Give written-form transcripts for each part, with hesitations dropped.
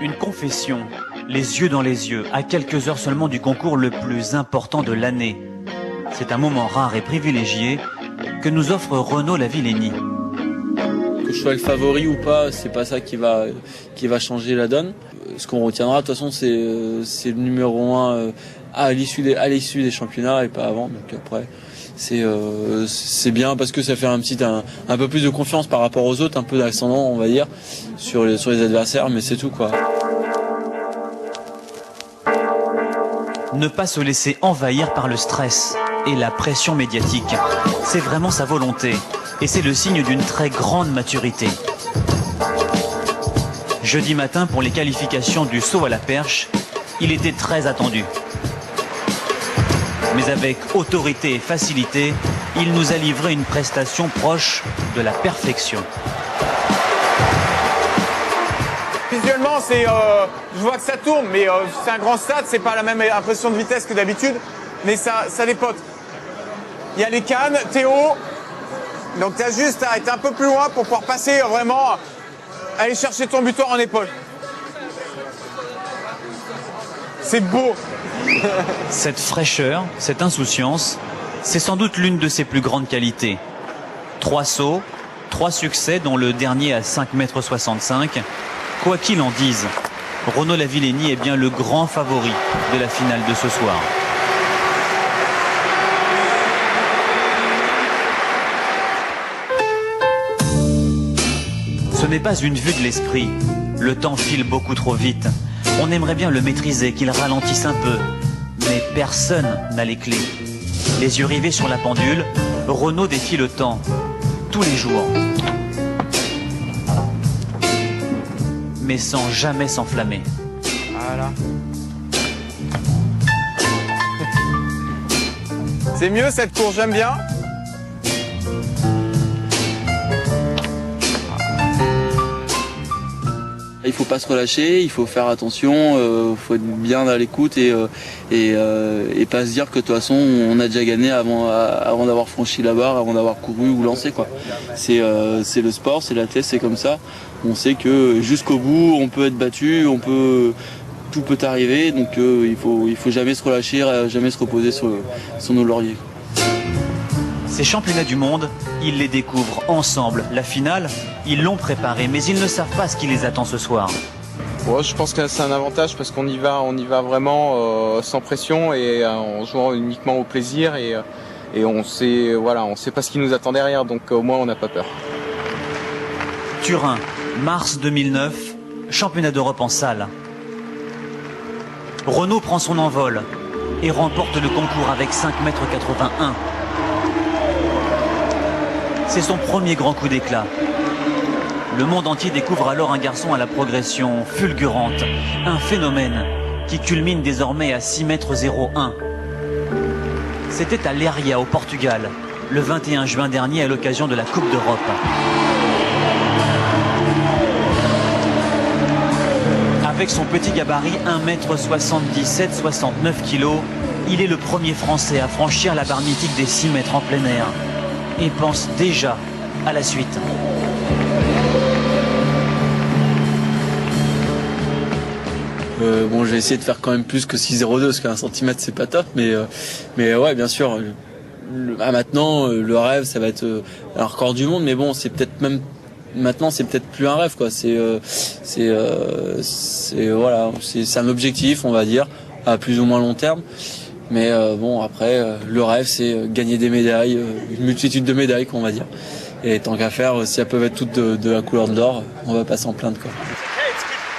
Une confession, les yeux dans les yeux, à quelques heures seulement du concours le plus important de l'année. C'est un moment rare et privilégié que nous offre Renaud Lavillenie. Que je sois le favori ou pas, c'est pas ça qui va changer la donne. Ce qu'on retiendra, de toute façon, c'est le numéro 1 à l'issue des championnats et pas avant. Donc après, c'est bien parce que ça fait un peu plus de confiance par rapport aux autres, un peu d'ascendant, on va dire, sur les adversaires, mais c'est tout, quoi. Ne pas se laisser envahir par le stress et la pression médiatique. C'est vraiment sa volonté et c'est le signe d'une très grande maturité. Jeudi matin, pour les qualifications du saut à la perche, il était très attendu. Mais avec autorité et facilité, il nous a livré une prestation proche de la perfection. Visuellement, je vois que ça tourne, mais c'est un grand stade, c'est pas la même impression de vitesse que d'habitude, mais ça dépote. Il y a les cannes, Théo, donc tu as juste à être un peu plus loin pour pouvoir passer vraiment, aller chercher ton butoir en épaule. C'est beau. Cette fraîcheur, cette insouciance, c'est sans doute l'une de ses plus grandes qualités. 3 sauts, 3 succès, dont le dernier à 5,65 m. Quoi qu'il en dise, Renaud Lavillenie est bien le grand favori de la finale de ce soir. Ce n'est pas une vue de l'esprit. Le temps file beaucoup trop vite. On aimerait bien le maîtriser, qu'il ralentisse un peu. Mais personne n'a les clés. Les yeux rivés sur la pendule, Renaud défie le temps. Tous les jours. Mais sans jamais s'enflammer. Voilà. C'est mieux cette course, j'aime bien. Il faut pas se relâcher, il faut faire attention, faut être bien à l'écoute et pas se dire que de toute façon on a déjà gagné avant d'avoir franchi la barre, avant d'avoir couru ou lancé, quoi. C'est le sport, c'est l'athlète, c'est comme ça. On sait que jusqu'au bout on peut être battu, tout peut arriver, donc il faut jamais se relâcher, jamais se reposer sur nos lauriers. Ces championnats du monde, ils les découvrent ensemble. La finale, ils l'ont préparée, mais ils ne savent pas ce qui les attend ce soir. Ouais, je pense que c'est un avantage parce qu'on y va vraiment sans pression et en jouant uniquement au plaisir et on sait pas ce qui nous attend derrière, donc au moins on n'a pas peur. Turin, mars 2009, championnat d'Europe en salle. Renaud prend son envol et remporte le concours avec 5,81 m. C'est son premier grand coup d'éclat. Le monde entier découvre alors un garçon à la progression fulgurante, un phénomène qui culmine désormais à 6,01 m. C'était à Leiria au Portugal, le 21 juin dernier à l'occasion de la Coupe d'Europe. Avec son petit gabarit 1,77 m, 69 kg, il est le premier Français à franchir la barre mythique des 6 mètres en plein air. Et pense déjà à la suite. Bon, je vais essayer de faire quand même plus que 6,02 parce qu'un centimètre c'est pas top, mais ouais, bien sûr. Maintenant, le rêve, ça va être un record du monde, mais bon, c'est peut-être même maintenant, c'est peut-être plus un rêve, quoi. C'est un objectif, on va dire, à plus ou moins long terme. Mais bon, après, le rêve, c'est gagner des médailles, une multitude de médailles, qu'on va dire. Et tant qu'à faire, si elles peuvent être toutes de la couleur de l'or, on va pas s'en plaindre, quoi.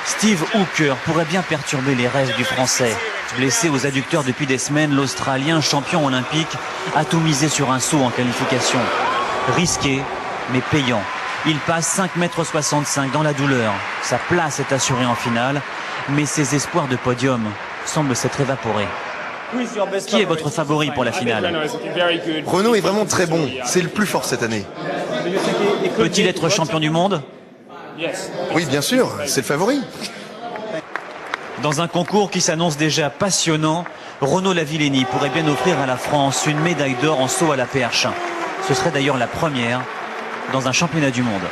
Steve Hooker pourrait bien perturber les rêves du Français. Blessé aux adducteurs depuis des semaines, l'Australien, champion olympique, a tout misé sur un saut en qualification. Risqué, mais payant. Il passe 5,65 m dans la douleur. Sa place est assurée en finale, mais ses espoirs de podium semblent s'être évaporés. Qui est votre favori pour la finale? Renaud est vraiment très bon, c'est le plus fort cette année. Peut-il être champion du monde? Oui, bien sûr, c'est le favori. Dans un concours qui s'annonce déjà passionnant, Renaud Lavillenie pourrait bien offrir à la France une médaille d'or en saut à la perche. Ce serait d'ailleurs la première dans un championnat du monde.